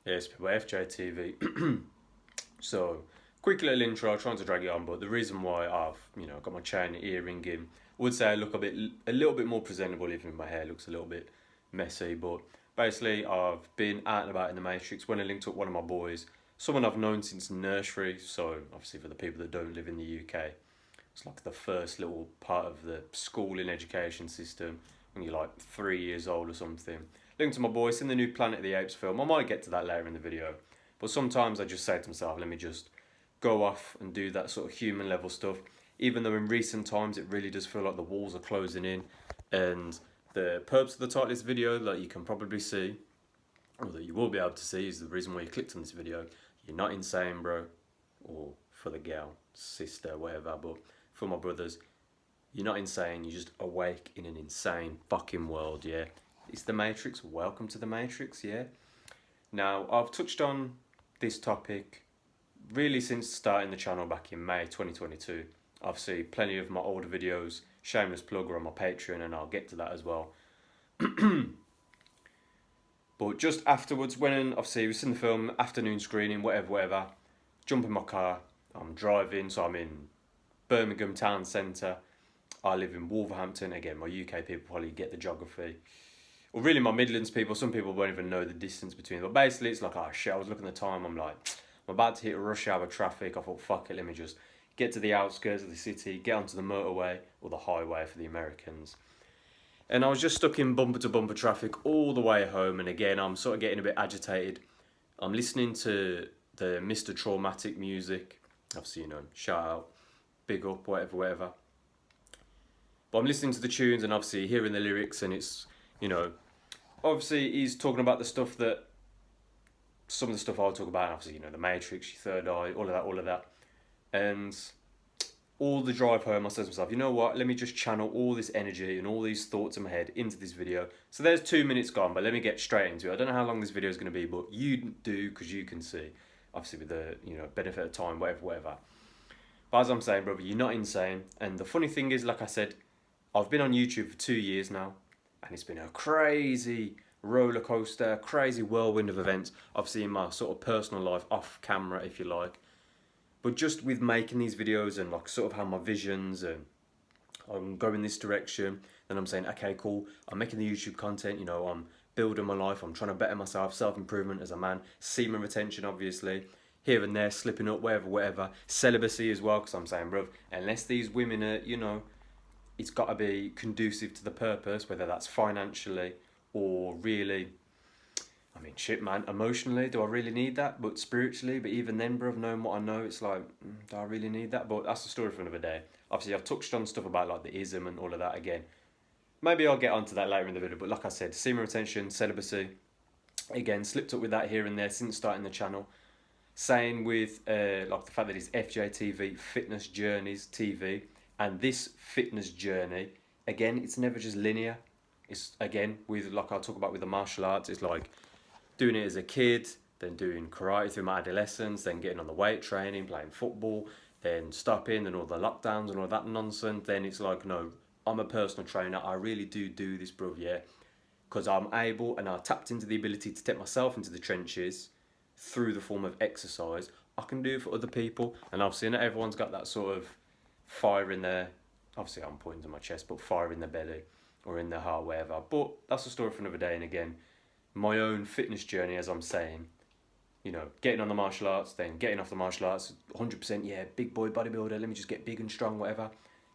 Yes, people, FJTV. So, quick little intro, trying to drag it on, but the reason why I've, got my chain earring in, I would say I look a little bit more presentable, even if my hair looks a little bit messy. But basically, I've been out and about in the Matrix when I linked up one of my boys, someone I've known since nursery. So, obviously, for the people that don't live in the UK, it's like the first little part of the schooling education system when you're like 3 years old or something. Linked to my boys in the new Planet of the Apes film. I might get to that later in the video. But sometimes I just say to myself, let me just go off and do that sort of human level stuff. Even though in recent times it really does feel like the walls are closing in. And the purpose of the title of this video, like you can probably see, or that you will be able to see, is the reason why you clicked on this video. You're not insane, bro. Or for the girl, sister, whatever. But for my brothers, you're not insane. You're just awake in an insane fucking world, yeah? It's the Matrix. Welcome to the Matrix, yeah? Now, I've touched on this topic really since starting the channel back in May 2022. Obviously, plenty of my older videos, shameless plug, are on my Patreon, and I'll get to that as well. But just afterwards, when obviously it was in the film, afternoon screening, whatever, jump in my car, I'm driving, so I'm in Birmingham town centre. I live in Wolverhampton. Again, my UK people probably get the geography. Well, really, my Midlands people, some people won't even know the distance between them. But basically, it's like, oh shit, I was looking at the time, I'm like, I'm about to hit rush hour traffic. I thought, fuck it, let me just get to the outskirts of the city, get onto the motorway, or the highway for the Americans. And I was just stuck in bumper to bumper traffic all the way home. And again, I'm sort of getting a bit agitated. I'm listening to the Mr. Traumatic music. Obviously, shout out, big up, whatever. But I'm listening to the tunes and obviously hearing the lyrics, and it's, obviously he's talking about the stuff that, some of the stuff I'll talk about, obviously, the Matrix, your third eye, all of that. And all the drive home, I said to myself, you know what, let me just channel all this energy and all these thoughts in my head into this video. So there's 2 minutes gone, but let me get straight into it. I don't know how long this video is going to be, but you do, because you can see, obviously with the, benefit of time, whatever. But as I'm saying, brother, you're not insane. And the funny thing is, like I said, I've been on YouTube for 2 years now, and it's been a crazy roller coaster, crazy whirlwind of events. Obviously in my sort of personal life, off camera, if you like. But just with making these videos and like sort of how my visions and I'm going this direction, then I'm saying, okay, cool, I'm making the YouTube content, I'm building my life, I'm trying to better myself, self-improvement as a man, semen retention, obviously, here and there, slipping up, whatever, celibacy as well, because I'm saying, bruv, unless these women are, it's got to be conducive to the purpose, whether that's financially or really, I mean, shit, man, emotionally, do I really need that? But spiritually, but even then, bruv, knowing what I know, it's like, do I really need that? But that's the story for another day. Obviously, I've touched on stuff about like the ism and all of that again. Maybe I'll get onto that later in the video, but like I said, semen retention, celibacy, again, slipped up with that here and there since starting the channel. Same with like the fact that it's FJTV, Fitness Journeys TV, and this fitness journey, again, it's never just linear. It's, again, with, like I'll talk about with the martial arts, it's like doing it as a kid, then doing karate through my adolescence, then getting on the weight training, playing football, then stopping and all the lockdowns and all that nonsense. Then it's like, no, I'm a personal trainer. I really do this, bro, yeah. Because I'm able and I tapped into the ability to take myself into the trenches through the form of exercise. I can do it for other people. And obviously not everyone's got that sort of fire in their, obviously I'm pointing to my chest, but fire in their belly or in their heart, wherever. But that's a story for another day. And again, my own fitness journey, as I'm saying, getting on the martial arts, then getting off the martial arts, 100%, yeah, big boy bodybuilder, let me just get big and strong, whatever.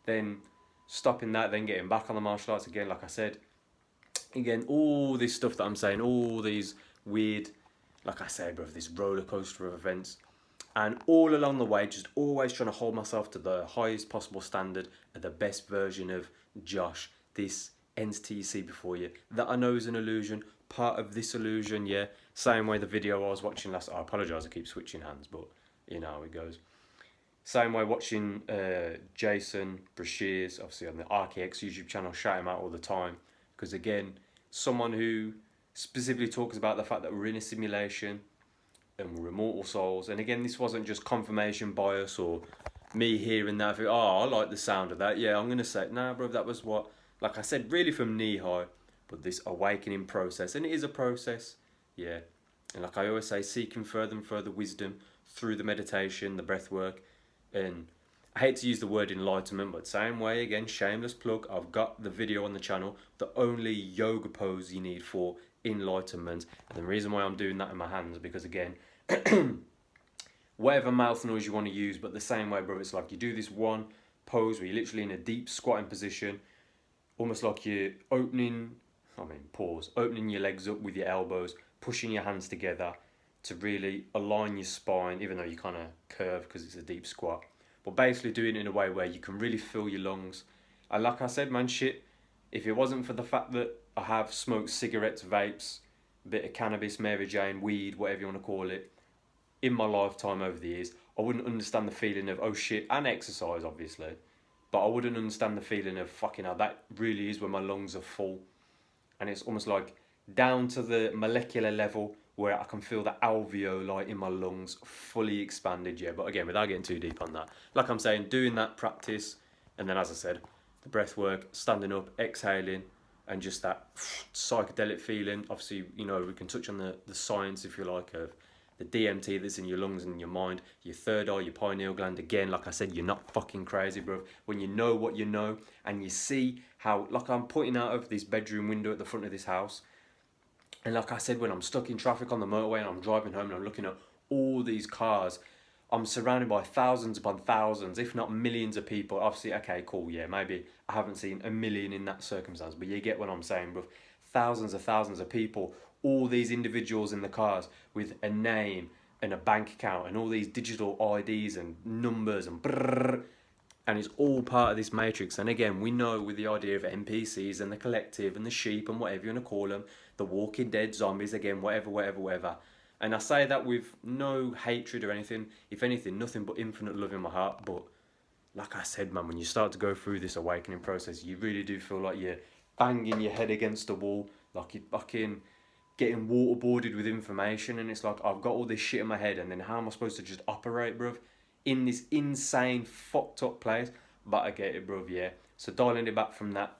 Then stopping that, then getting back on the martial arts again, like I said. Again, all this stuff that I'm saying, all these weird, like I said, bro, this roller coaster of events. And all along the way, just always trying to hold myself to the highest possible standard and the best version of Josh, this entity you see before you, that I know is an illusion, part of this illusion, yeah. Same way the video I was watching last, I apologise, I keep switching hands, but you know how it goes. Same way watching Jason Brashears, obviously on the RKX YouTube channel, shout him out all the time. Because again, someone who specifically talks about the fact that we're in a simulation and we're immortal souls. And again, this wasn't just confirmation bias or me hearing that, oh, I like the sound of that. Yeah, I'm going to say, nah, bro, that was what, like I said, really from knee high, but this awakening process. And it is a process, yeah. And like I always say, seeking further and further wisdom through the meditation, the breath work, and I hate to use the word enlightenment, but same way, again, shameless plug, I've got the video on the channel, the only yoga pose you need for enlightenment. And the reason why I'm doing that in my hands, because again, whatever mouth noise you want to use, but the same way, bro, it's like you do this one pose where you're literally in a deep squatting position, almost like you're opening your legs up with your elbows, pushing your hands together to really align your spine, even though you kind of curve because it's a deep squat. But basically doing it in a way where you can really fill your lungs. And like I said, man, shit, if it wasn't for the fact that I have smoked cigarettes, vapes, a bit of cannabis, Mary Jane, weed, whatever you want to call it, in my lifetime over the years, I wouldn't understand the feeling of, oh shit, and exercise, obviously. But I wouldn't understand the feeling of, fucking hell, that really is when my lungs are full. And it's almost like down to the molecular level where I can feel the alveoli in my lungs fully expanded, yeah. But again, without getting too deep on that, like I'm saying, doing that practice, and then as I said, the breath work, standing up, exhaling, and just that psychedelic feeling. Obviously, you know, we can touch on the science, if you like, of the DMT that's in your lungs and in your mind, your third eye, your pineal gland. Again, like I said, you're not fucking crazy, bro. When you know what you know, and you see how, like I'm pointing out of this bedroom window at the front of this house, and like I said, when I'm stuck in traffic on the motorway and I'm driving home and I'm looking at all these cars, I'm surrounded by thousands upon thousands, if not millions of people. Obviously, okay, cool, yeah, maybe I haven't seen a million in that circumstance, but you get what I'm saying, bro. Thousands of people, all these individuals in the cars with a name and a bank account and all these digital IDs and numbers and brrr, and it's all part of this matrix. And again, we know with the idea of NPCs and the collective and the sheep and whatever you want to call them, the Walking Dead, zombies, again, whatever. And I say that with no hatred or anything. If anything, nothing but infinite love in my heart. But like I said, man, when you start to go through this awakening process, you really do feel like you're banging your head against the wall, like you're fucking getting waterboarded with information. And it's like, I've got all this shit in my head, and then how am I supposed to just operate, bruv, in this insane, fucked up place? But I get it, bruv, yeah. So dialing it back from that,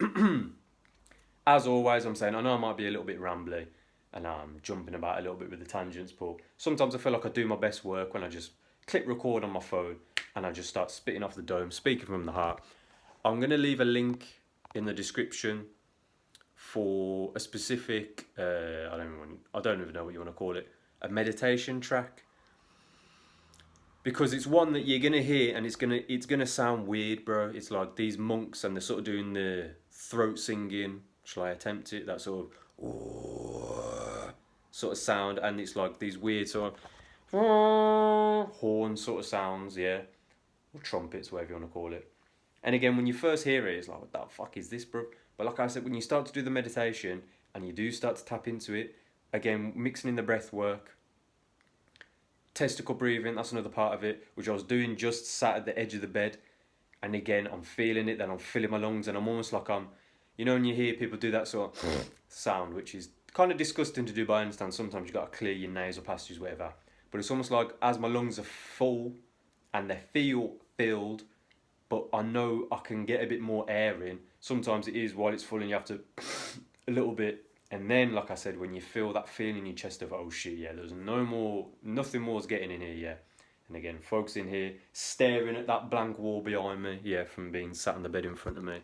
as always, I'm saying, I know I might be a little bit rambly, and I'm jumping about a little bit with the tangents, but sometimes I feel like I do my best work when I just click record on my phone and I just start spitting off the dome, speaking from the heart. I'm going to leave a link in the description for a specific, I don't even know what you want to call it, a meditation track. Because it's one that you're going to hear and it's gonna sound weird, bro. It's like these monks and they're sort of doing the throat singing. Shall I attempt it? That sort of sound, and it's like these weird sort of horn sort of sounds, yeah, or trumpets, whatever you want to call it. And again, when you first hear it, it's like, what the fuck is this, bro? But like I said, when you start to do the meditation and you do start to tap into it, again, mixing in the breath work, testicle breathing, that's another part of it, which I was doing just sat at the edge of the bed. And again, I'm feeling it, then I'm filling my lungs, and I'm almost like you know when you hear people do that sort of sound, which is kind of disgusting to do, but I understand sometimes you've got to clear your nasal passages, whatever. But it's almost like as my lungs are full and they feel filled, but I know I can get a bit more air in. Sometimes it is while it's full and you have to a little bit. And then, like I said, when you feel that feeling in your chest of, oh shit, yeah, there's nothing more is getting in here, yeah. And again, focusing here, staring at that blank wall behind me, yeah, from being sat on the bed in front of me.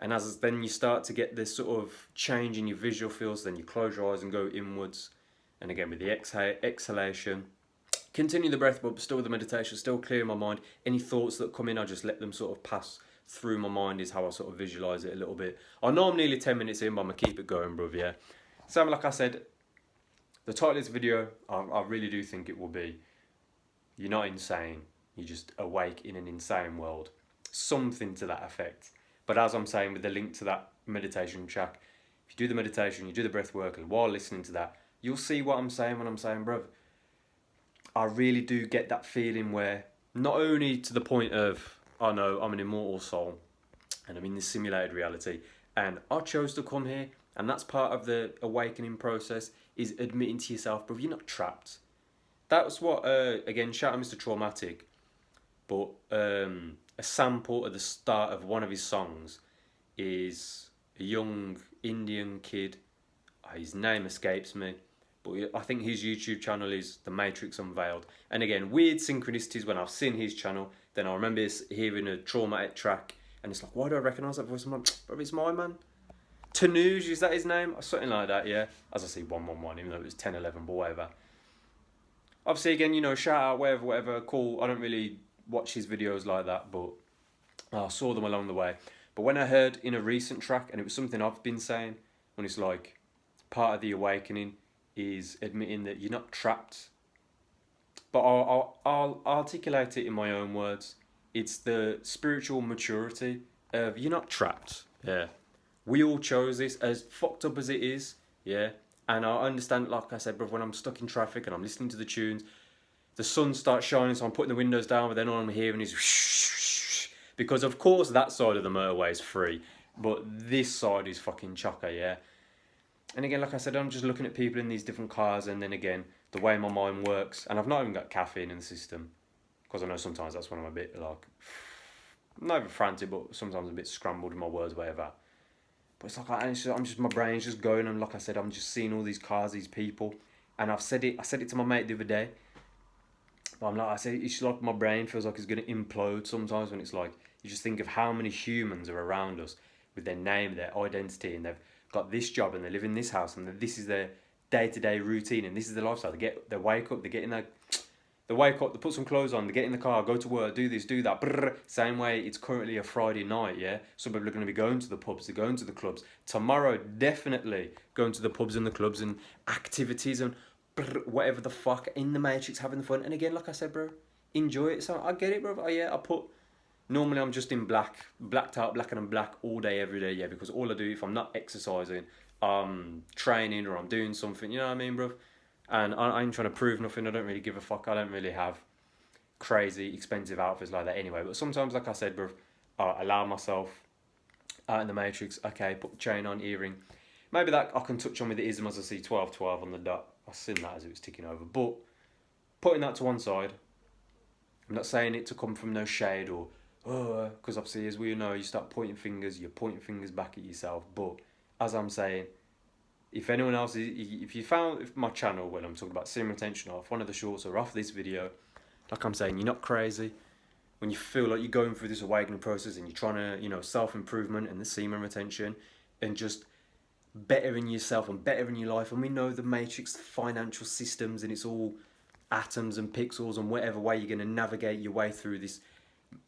And as then you start to get this sort of change in your visual fields, then you close your eyes and go inwards. And again, with the exhalation, continue the breath, but still with the meditation, still clearing my mind. Any thoughts that come in, I just let them sort of pass through my mind, is how I sort of visualise it a little bit. I know I'm nearly 10 minutes in, but I'm going to keep it going, bruv, yeah. So like I said, the title of this video, I really do think it will be, you're not insane, you're just awake in an insane world. Something to that effect. But as I'm saying, with the link to that meditation track, if you do the meditation, you do the breath work, and while listening to that, you'll see what I'm saying when I'm saying, bruv, I really do get that feeling where, not only to the point of, oh no, I'm an immortal soul, and I'm in this simulated reality, and I chose to come here, and that's part of the awakening process, is admitting to yourself, bruv, you're not trapped. That's what, again, shout out Mr. Traumatic, but a sample at the start of one of his songs is a young Indian kid, his name escapes me, But I think his YouTube channel is The Matrix Unveiled. And again, weird synchronicities when I've seen his channel. Then I remember hearing a Traumatic track, and it's like, why do I recognise that voice? I'm like, bro, it's my man. Tanuj, is that his name? Or something like that, yeah. As I see 111, even though it was 1011, but whatever. Obviously, again, you know, shout out, whatever, cool. I don't really watch his videos like that, but I saw them along the way. But when I heard in a recent track, and it was something I've been saying, when it's like, part of the awakening is admitting that you're not trapped. But I'll articulate it in my own words. It's the spiritual maturity of you're not trapped. Yeah. We all chose this, as fucked up as it is. Yeah. And I understand, like I said, bro, when I'm stuck in traffic and I'm listening to the tunes, the sun starts shining, so I'm putting the windows down, but then all I'm hearing is whoosh, because of course that side of the motorway is free, but this side is fucking chocker, yeah. And again, like I said, I'm just looking at people in these different cars, and then again, the way my mind works, and I've not even got caffeine in the system, because I know sometimes that's when I'm a bit like, not even frantic, but sometimes a bit scrambled in my words, whatever. But it's like I'm just my brain's just going, and like I said, I'm just seeing all these cars, these people, and I said it to my mate the other day. But I'm like, I said it's like my brain feels like it's gonna implode sometimes when it's like you just think of how many humans are around us with their name, their identity, and they've got this job and they live in this house and this is their day-to-day routine and this is their lifestyle. They wake up, they wake up, they put some clothes on, they get in the car, go to work, do this, do that. Brrr. Same way it's currently a Friday night, yeah? Some people are going to be going to the pubs, they're going to the clubs. Tomorrow, definitely going to the pubs and the clubs and activities and brrr, whatever the fuck, in the Matrix, having the fun. And again, like I said, bro, enjoy it. So I get it, bro. Normally I'm just in blacked out, black and black all day, every day, yeah? Because all I do, if I'm not exercising, I'm training or I'm doing something, you know what I mean, bro? And I ain't trying to prove nothing. I don't really give a fuck. I don't really have crazy expensive outfits like that anyway. But sometimes, like I said, bro, I allow myself out in the Matrix. Okay, put the chain on, earring. Maybe that I can touch on with the ism as I see 12:12 on the dot. I've seen that as it was ticking over. But putting that to one side, I'm not saying it to come from no shade or, because obviously, as we know, you start pointing fingers, you're pointing fingers back at yourself. But as I'm saying, if anyone else, if you found my channel when I'm talking about semen retention off one of the shorts or off this video, like I'm saying, you're not crazy. When you feel like you're going through this awakening process and you're trying to, self-improvement and the semen retention and just bettering yourself and bettering your life. And we know the Matrix financial systems and it's all atoms and pixels and whatever way you're going to navigate your way through this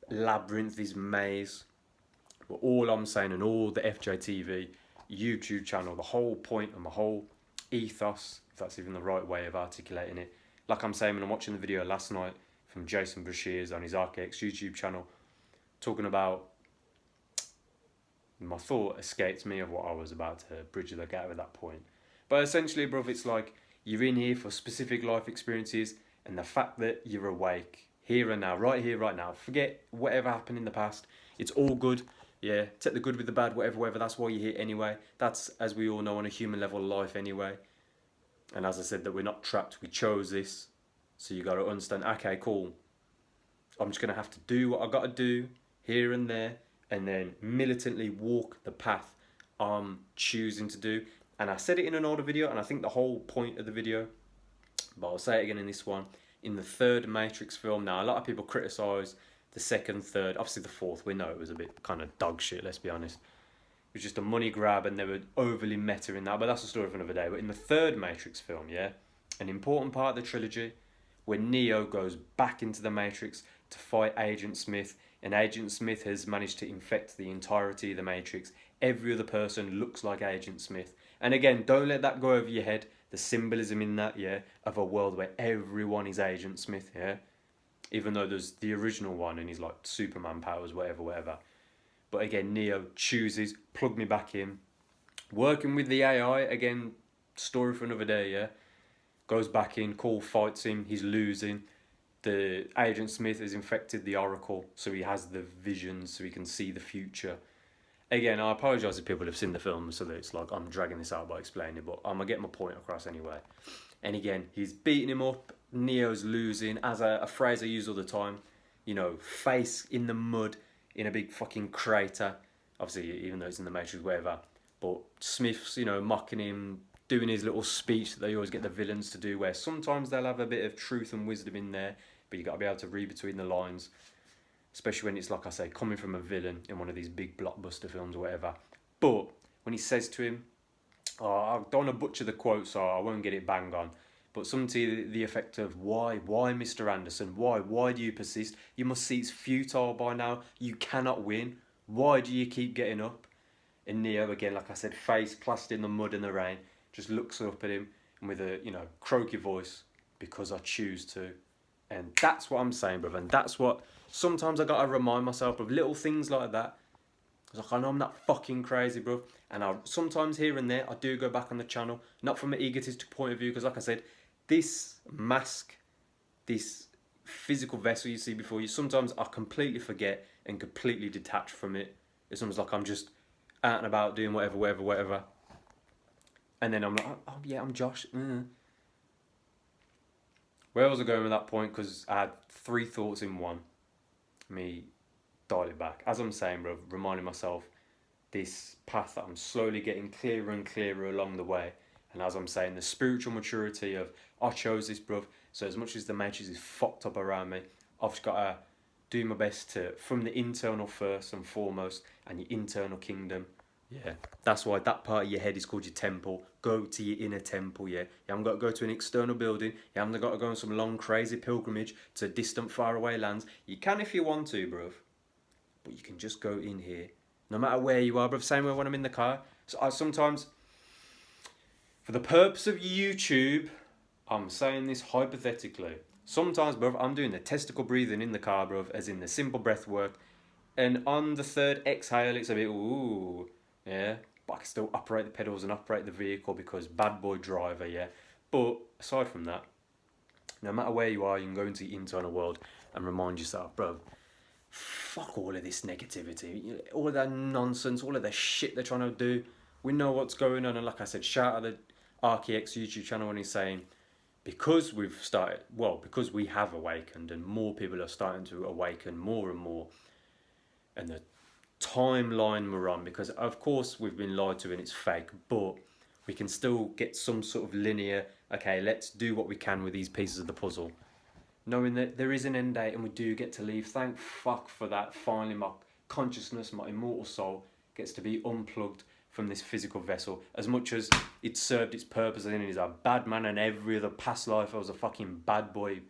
labyrinth, this maze. But all I'm saying, and all the FJTV YouTube channel, the whole point and my whole ethos, if that's even the right way of articulating it, like I'm saying when I'm watching the video last night from Jason Brashears on his RKX YouTube channel, talking about, my thought escaped me of what I was about to bridge the gap at that point. But essentially, bruv, it's like you're in here for specific life experiences, and the fact that you're awake here and now, right here, right now, forget whatever happened in the past, it's all good. Yeah, take the good with the bad, whatever, that's why you're here anyway. That's, as we all know, on a human level, life anyway. And as I said, that we're not trapped, we chose this. So you got to understand, okay, cool. I'm just going to have to do what I got to do here and there, and then militantly walk the path I'm choosing to do. And I said it in an older video, and I think the whole point of the video, but I'll say it again in this one, in the third Matrix film. Now, a lot of people criticise the second, third, obviously the fourth, we know it was a bit kind of dog shit, let's be honest. It was just a money grab and they were overly meta in that, but that's a story for another day. But in the third Matrix film, yeah, an important part of the trilogy, where Neo goes back into the Matrix to fight Agent Smith, and Agent Smith has managed to infect the entirety of the Matrix. Every other person looks like Agent Smith. And again, don't let that go over your head, the symbolism in that, yeah, of a world where everyone is Agent Smith, yeah. Even though there's the original one and he's like Superman powers, whatever. But again, Neo chooses, plug me back in. Working with the AI, again, story for another day, yeah. Goes back in, Cole fights him, he's losing. The Agent Smith has infected the Oracle, so he has the visions, so he can see the future. Again, I apologise if people have seen the film, so that it's like I'm dragging this out by explaining, but I'm going to get my point across anyway. And again, he's beating him up, Neo's losing, as a phrase I use all the time, face in the mud in a big fucking crater, obviously even though it's in the Matrix, whatever, but Smith's, mocking him, doing his little speech that they always get the villains to do, where sometimes they'll have a bit of truth and wisdom in there, but you got to be able to read between the lines, especially when it's, like I say, coming from a villain in one of these big blockbuster films or whatever. But when he says to him, I don't want to butcher the quote, so I won't get it bang on, but something to the effect of, why, Mr. Anderson, why do you persist? You must see it's futile by now. You cannot win. Why do you keep getting up? And Neo, again, like I said, face plastered in the mud and the rain, just looks up at him and with a, croaky voice, because I choose to. And that's what I'm saying, brother. And that's what sometimes I got to remind myself of, little things like that. Like, I know I'm not fucking crazy, bro. And sometimes here and there, I do go back on the channel, not from an egotistic point of view, because like I said, this mask, this physical vessel you see before you, sometimes I completely forget and completely detach from it. It's almost like I'm just out and about doing whatever. And then I'm like, oh yeah, I'm Josh. Where was I going with that point? Because I had 3 thoughts in one. Me dial it back. As I'm saying, bro, reminding myself this path that I'm slowly getting clearer and clearer along the way. And as I'm saying, the spiritual maturity of, I chose this, bruv. So as much as the Matrix is fucked up around me, I've just got to do my best to, from the internal first and foremost, and your internal kingdom. Yeah, that's why that part of your head is called your temple. Go to your inner temple, yeah. You haven't got to go to an external building. You haven't got to go on some long, crazy pilgrimage to distant, faraway lands. You can if you want to, bruv. But you can just go in here. No matter where you are, bruv. Same way when I'm in the car. So I sometimes, for the purpose of YouTube, I'm saying this hypothetically. Sometimes, bruv, I'm doing the testicle breathing in the car, bruv, as in the simple breath work. And on the 3rd exhale, it's a bit, ooh, yeah. But I can still operate the pedals and operate the vehicle because bad boy driver, yeah. But aside from that, no matter where you are, you can go into the internal world and remind yourself, bruv, fuck all of this negativity, all of that nonsense, all of the shit they're trying to do. We know what's going on. And like I said, shout out the RKX YouTube channel when he's saying, because we have awakened and more people are starting to awaken more and more, and the timeline we're on, because of course we've been lied to and it's fake, but we can still get some sort of linear, okay, let's do what we can with these pieces of the puzzle, knowing that there is an end date and we do get to leave. Thank fuck for that. Finally my consciousness, my immortal soul, gets to be unplugged from this physical vessel. As much as it served its purpose, and he's a bad man, and every other past life I was a fucking bad boy,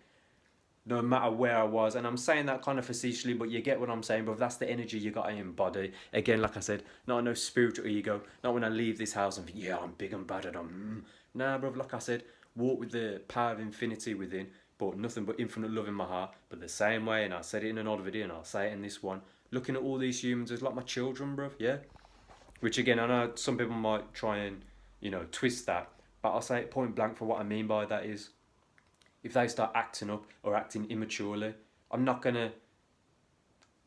no matter where I was. And I'm saying that kind of facetiously, but you get what I'm saying, bro. That's the energy you got to embody. Again, like I said, not no spiritual ego, not when I leave this house and think, yeah, I'm big and bad and nah, bro, like I said, walk with the power of infinity within, but nothing but infinite love in my heart. But the same way, and I said it in another video and I'll say it in this one, looking at all these humans as like my children, bro, yeah. Which again, I know some people might try and, twist that, but I'll say it point blank for what I mean by that is, if they start acting up or acting immaturely, I'm not going to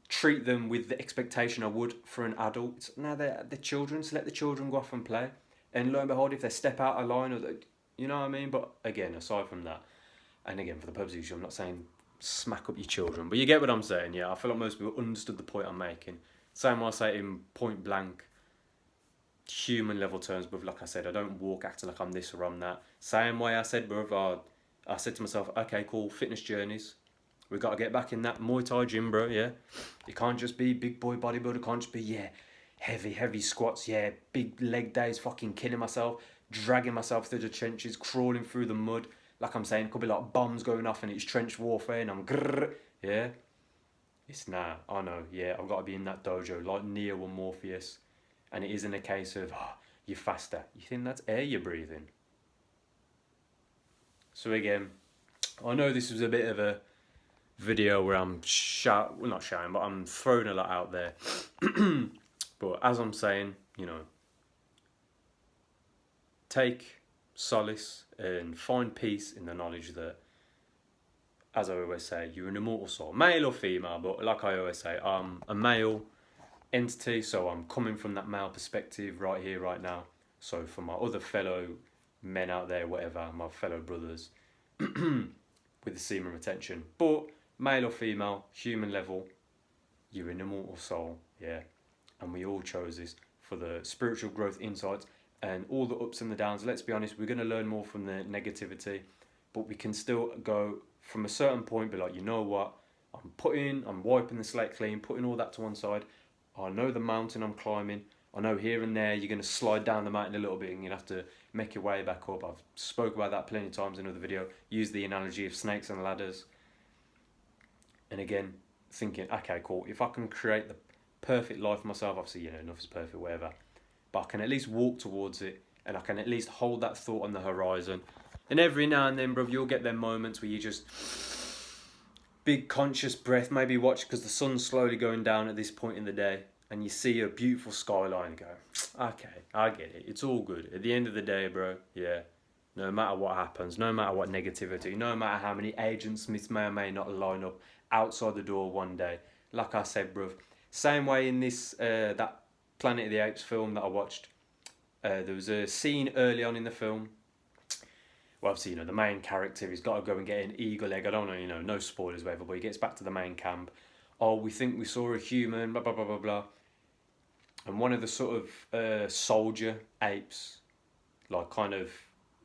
treat them with the expectation I would for an adult. No, they're children, so let the children go off and play. And lo and behold, if they step out of line, you know what I mean? But again, aside from that, and again, for the purpose of issue, I'm not saying smack up your children, but you get what I'm saying, yeah? I feel like most people understood the point I'm making. Same way I say it in point blank, human level terms, but like I said, I don't walk acting like I'm this or I'm that. Same way I said, bro, I said to myself, okay, cool, fitness journeys. We got to get back in that Muay Thai gym, bro, yeah? You can't just be big boy bodybuilder, can't just be, yeah, heavy squats, yeah, big leg days, fucking killing myself, dragging myself through the trenches, crawling through the mud. Like I'm saying, it could be like bombs going off and it's trench warfare and I'm grrr, yeah? It's nah, I know, yeah, I've got to be in that dojo like Neo or Morpheus. And it isn't a case of, you're faster. You think that's air you're breathing? So again, I know this was a bit of a video where I'm not shouting, but I'm throwing a lot out there. But as I'm saying, take solace and find peace in the knowledge that, as I always say, you're an immortal soul, male or female, but like I always say, I'm a male entity, so I'm coming from that male perspective right here, right now. So for my other fellow men out there, whatever, my fellow brothers, with the semen retention, but male or female, human level, you're an immortal soul, yeah. And we all chose this for the spiritual growth insights and all the ups and the downs. Let's be honest, we're going to learn more from the negativity, but we can still go from a certain point, be like, you know what, I'm wiping the slate clean, putting all that to one side. I know the mountain I'm climbing. I know here and there you're going to slide down the mountain a little bit and you'll have to make your way back up. I've spoke about that plenty of times in another video. Use the analogy of snakes and ladders. And again, thinking, okay, cool, if I can create the perfect life for myself, obviously, you know, nothing's perfect, whatever, but I can at least walk towards it, and I can at least hold that thought on the horizon. And every now and then, bro, you'll get them moments where you just big conscious breath, maybe watch because the sun's slowly going down at this point in the day, and you see a beautiful skyline and go, okay, I get it, it's all good. At the end of the day, bro, yeah, no matter what happens, no matter what negativity, no matter how many Agent Smiths may or may not line up outside the door one day, like I said, bro, same way in this, that Planet of the Apes film that I watched, there was a scene early on in the film. Well, obviously, you know, the main character, he's got to go and get an eagle egg. I don't know, you know, no spoilers, whatever, but he gets back to the main camp. Oh, we think we saw a human, blah, blah, blah, blah, blah. And one of the sort of soldier apes, like, kind of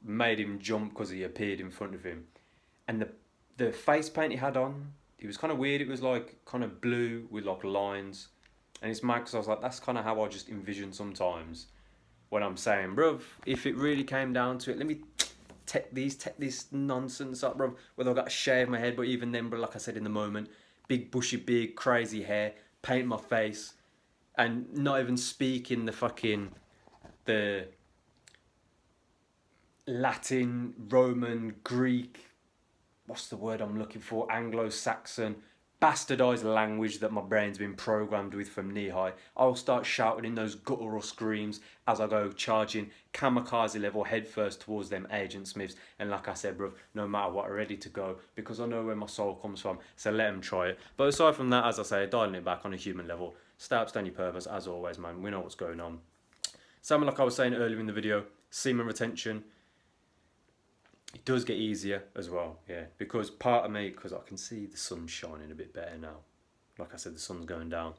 made him jump because he appeared in front of him. And the face paint he had on, it was kind of weird. It was, like, kind of blue with, like, lines. And it's mad because I was like, that's kind of how I just envision sometimes when I'm saying, bruv, if it really came down to it, let me take this nonsense up, bruv. Whether I've got to shave my head, but even then, bro, like I said in the moment, big bushy, big crazy hair, paint my face, and not even speaking the Latin, Roman, Greek, what's the word I'm looking for, Anglo-Saxon, bastardized language that my brain's been programmed with from knee high. I'll start shouting in those guttural screams as I go charging kamikaze level headfirst towards them Agent Smiths. And like I said, bruv, no matter what, I'm ready to go because I know where my soul comes from. So let them try it. But aside from that, as I say, dialing it back on a human level, stay up, stand your purpose, as always, man. We know what's going on. Something like I was saying earlier in the video, semen retention. It does get easier as well, yeah, because part of me, because I can see the sun shining a bit better now. Like I said, the sun's going down.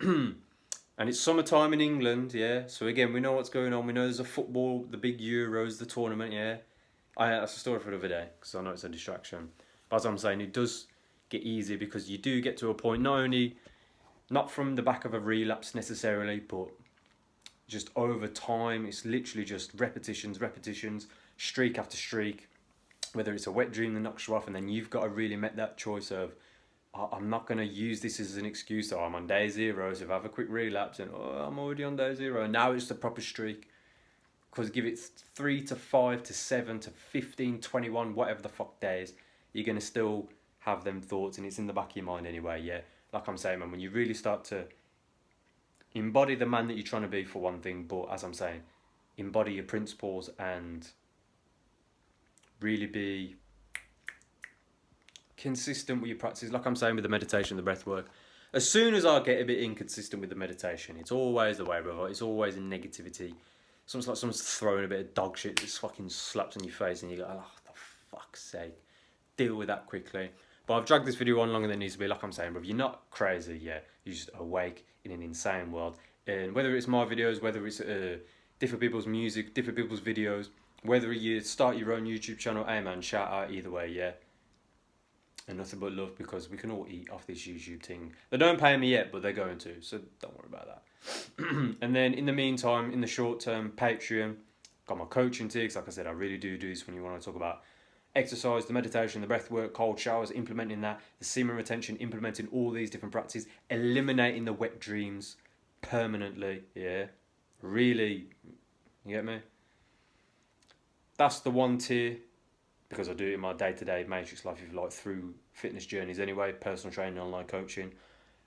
And it's summertime in England, yeah, so again, we know what's going on. We know there's a football, the big Euros, the tournament, yeah. That's a story for another day, because I know it's a distraction. But as I'm saying, it does get easier because you do get to a point, not from the back of a relapse necessarily, but just over time, it's literally just repetitions, streak after streak, whether it's a wet dream that knocks you off, and then you've got to really make that choice of, I'm not going to use this as an excuse, I'm on day 0, so if I have a quick relapse, and I'm already on day 0, and now it's the proper streak, because give it 3 to 5 to 7 to 15, 21, whatever the fuck days, you're going to still have them thoughts, and it's in the back of your mind anyway, yeah. Like I'm saying, man, when you really start to embody the man that you're trying to be, for one thing, but as I'm saying, embody your principles and really be consistent with your practices. Like I'm saying with the meditation, the breath work. As soon as I get a bit inconsistent with the meditation, it's always the way, brother. It's always in negativity. It's like someone's throwing a bit of dog shit that just fucking slaps on your face and you go, oh, for fuck's sake. Deal with that quickly. But I've dragged this video on longer than it needs to be. Like I'm saying, brother, you're not crazy, yeah. You're just awake in an insane world. And whether it's my videos, whether it's different people's music, different people's videos, whether you start your own YouTube channel, hey man, shout out either way, yeah. And nothing but love, because we can all eat off this YouTube thing. They don't pay me yet, but they're going to, so don't worry about that. And then in the meantime, in the short term, Patreon, got my coaching tips. Like I said, I really do this when you want to talk about exercise, the meditation, the breath work, cold showers, implementing that, the semen retention, implementing all these different practices, eliminating the wet dreams permanently, yeah. Really, you get me? That's the one tier, because I do it in my day-to-day matrix life, if you like, through fitness journeys anyway, personal training, online coaching.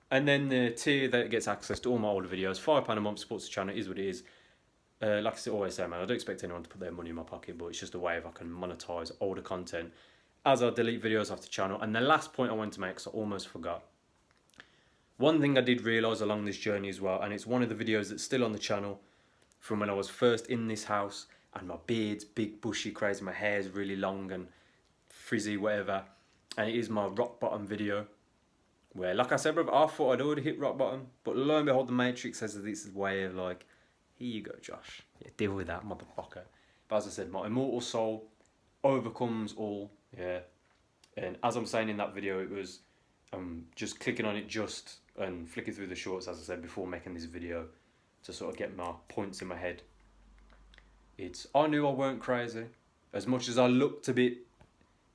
And then the tier that gets access to all my older videos, £5 a month, supports the channel, is what it is. Like I always say, man, I don't expect anyone to put their money in my pocket, but it's just a way if I can monetize older content as I delete videos off the channel. And the last point I wanted to make, because I almost forgot. One thing I did realise along this journey as well, and it's one of the videos that's still on the channel from when I was first in this house, and my beard's big, bushy, crazy, my hair's really long and frizzy, whatever. And it is my rock bottom video, where, like I said, bro, I thought I'd already hit rock bottom, but lo and behold, the Matrix says that this is way of, like, Here you go, Josh. Yeah, deal with that, motherfucker. But as I said, my immortal soul overcomes all. Yeah. And as I'm saying in that video, it was just clicking on it and flicking through the shorts, as I said, before making this video to sort of get my points in my head. I knew I weren't crazy. As much as I looked a bit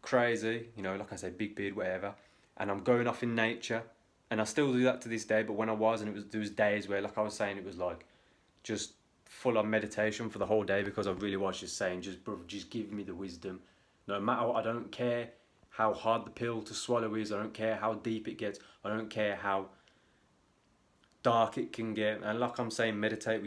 crazy, you know, like I say, big beard, whatever, and I'm going off in nature, and I still do that to this day, but when I was, and there was days where, like I was saying, it was like just full on meditation for the whole day, because I really was just saying, just give me the wisdom. No matter what, I don't care how hard the pill to swallow is, I don't care how deep it gets, I don't care how dark it can get, and like I'm saying, meditate with